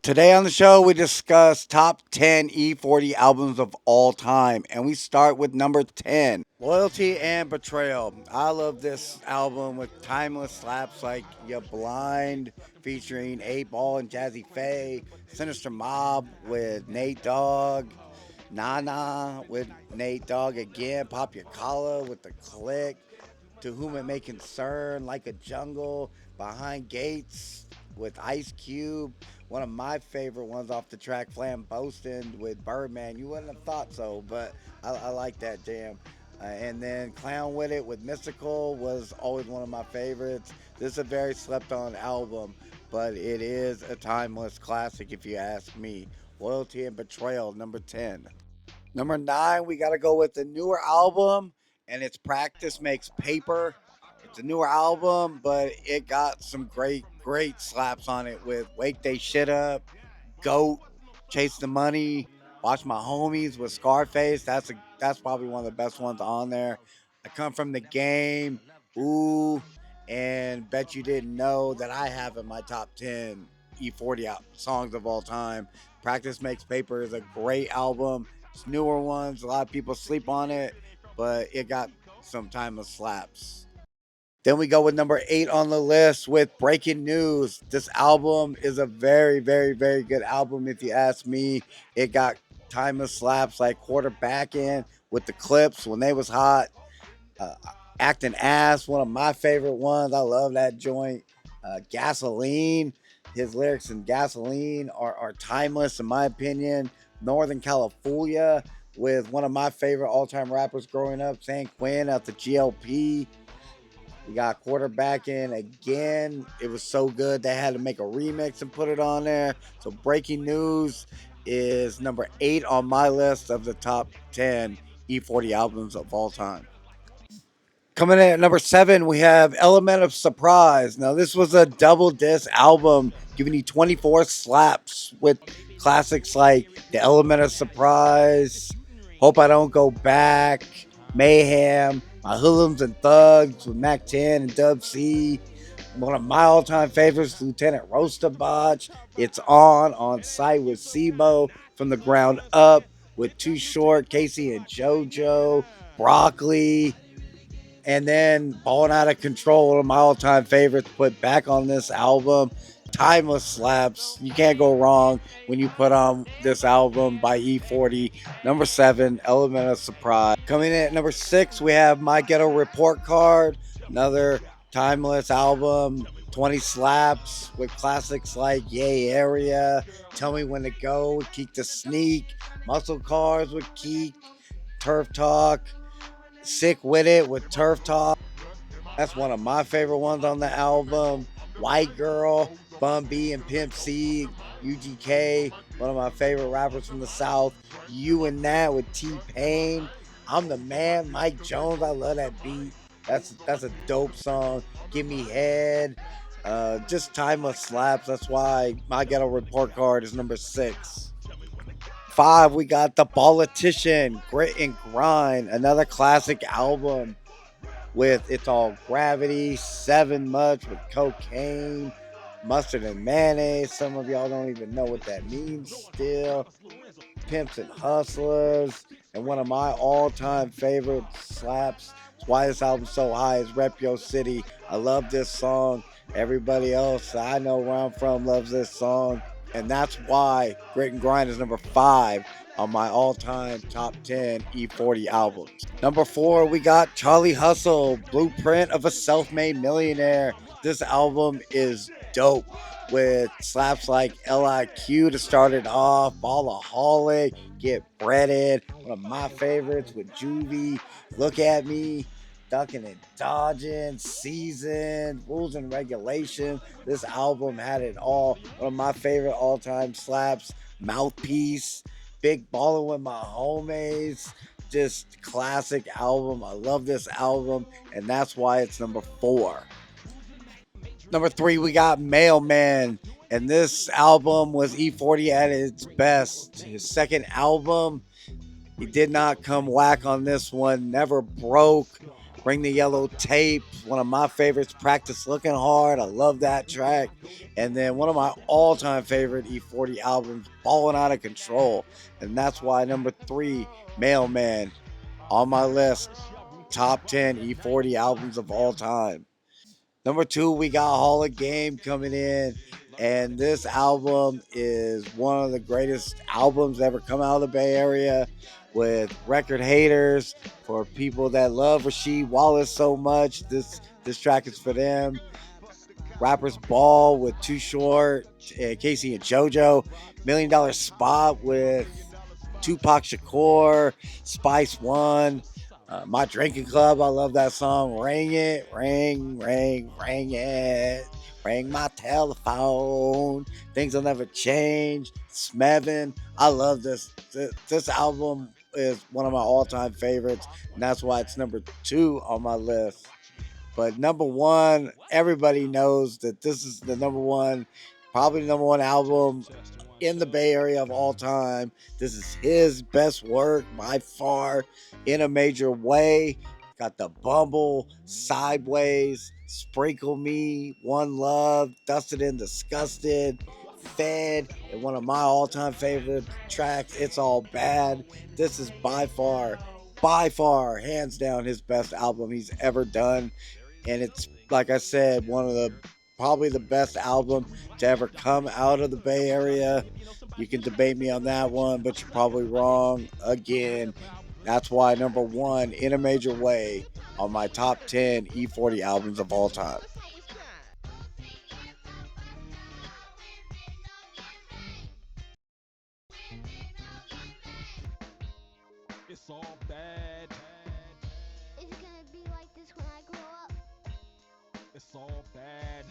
Today on the show, we discuss top 10 E40 albums of all time, and we start with number 10, Loyalty and Betrayal. I love this album with timeless slaps like Ya Blind featuring 8 Ball and Jazzy Faye, Sinister Mob with Nate Dogg, Nana with Nate Dogg again, Pop Your Collar with the Click, To Whom It May Concern, Like a Jungle, Behind Gates with Ice Cube. One of my favorite ones off the track, Flamboastin' with Birdman. You wouldn't have thought so, but I like that jam. And then Clown with It with Mystical was always one of my favorites. This is a very slept on album, but it is a timeless classic if you ask me. Loyalty and Betrayal, number 10. Number 9, we got to go with the newer album, and it's Practice Makes Paper. It's a newer album, but it got some great slaps on it with Wake They Shit Up, Goat, Chase the Money, Watch My Homies with Scarface. That's probably one of the best ones on there. I Come From the Game, Ooh, and Bet You Didn't Know that I have in my top 10 E40 songs of all time. Practice Makes Paper is a great album. It's newer ones. A lot of people sleep on it, but it got some timeless slaps. Then we go with number 8 on the list with Breaking News. This album is a very good album, if you ask me. It got timeless slaps like Quarterbacking with the Clips when they was hot. Uh, Acting Ass, one of my favorite ones. I love that joint. Gasoline, his lyrics in Gasoline are timeless, in my opinion. Northern California, with one of my favorite all time rappers growing up, San Quinn at the GLP. We got Quarterbacking again. It was so good they had to make a remix and put it on there. So Breaking News is number 8 on my list of the top 10 E40 albums of all time. Coming in at number 7, we have Element of Surprise. Now, this was a double disc album giving you 24 slaps with classics like The Element of Surprise, Hope I Don't Go Back, Mayhem, My Hoodlums and Thugs with Mac 10 and Dub C. One of my all time favorites, Lieutenant Roastabotch. It's on site with Sibo from the ground up with Too Short, Casey and JoJo, Broccoli, and then Ballin' Out of Control, one of my all-time favorites, put back on this album. Timeless slaps. You can't go wrong when you put on this album by E40. Number 7, Element of Surprise. Coming in at number 6, we have My Ghetto Report Card, another timeless album. 20 slaps with classics like Yay Area, Tell Me When to Go, Keek the Sneak, Muscle Cars with Keek, Turf Talk, Sick With It with Turf Talk. That's one of my favorite ones on the album. White Girl, Bun B and Pimp C, UGK, one of my favorite rappers from the South. You and That with T Pain. I'm the Man, Mike Jones. I love that beat. That's a dope song. Give Me Head. Just timeless slaps. That's why My Ghetto Report Card is number 6. 5, we got The Politician, Grit and Grind, another classic album with It's All Gravity, 7 Much with Cocaine, Mustard and Mayonnaise. Some of y'all don't even know what that means still. Pimps and Hustlers, and one of my all time favorite slaps. That's why this album's so high is Rep Yo City. I love this song. Everybody else I know where I'm from loves this song. And that's why Grit and Grind is number 5 on my all-time top 10 E40 albums. Number 4, we got Charlie Hustle, Blueprint of a Self-Made Millionaire. This album is dope with slaps like LIQ to start it off, Ballaholic, Get Breaded, one of my favorites with Juvie, Look at Me, Ducking and Dodging, Seasoned, Rules and Regulations. This album had it all. One of my favorite all-time slaps, Mouthpiece, Big Ballin' with My Homies. Just classic album. I love this album, and that's why it's number 4. Number 3, we got Mailman, and this album was E40 at its best. His second album, he did not come whack on this one. Never Broke, Bring the Yellow Tape, one of my favorites. Practice Looking Hard. I love that track. And then one of my all time favorite E40 albums, Ballin' Out of Control. And that's why number three, Mailman, on my list, top 10 E40 albums of all time. Number two, we got Hall of Game coming in, and this album is one of the greatest albums ever come out of the Bay Area. With record haters, for people that love Rasheed Wallace so much, this track is for them. Rappers Ball with Too Short, Casey and JoJo, $1 Million Spot with Tupac Shakur, Spice One, My Drinking Club. I love that song. Ring it, ring, ring, ring it. Ring my telephone. Things will never change. Smevin. I love this. This album is one of my all time favorites, and that's why it's number two on my list. But number one, everybody knows that this is the number one, probably the number one album in the Bay Area of all time. This is his best work by far in a major way. Got the Bumble, Sideways, Sprinkle Me, One Love, Dusted and Disgusted, Fed, and one of my all time favorite tracks, It's All Bad. This is by far, hands down, his best album he's ever done. And it's, like I said, one of the probably the best album to ever come out of the Bay Area. You can debate me on that one, but you're probably wrong again. That's why number one in a major way on my top 10 E40 albums of all time. It's all bad. Is it gonna be like this when I grow up? It's all bad.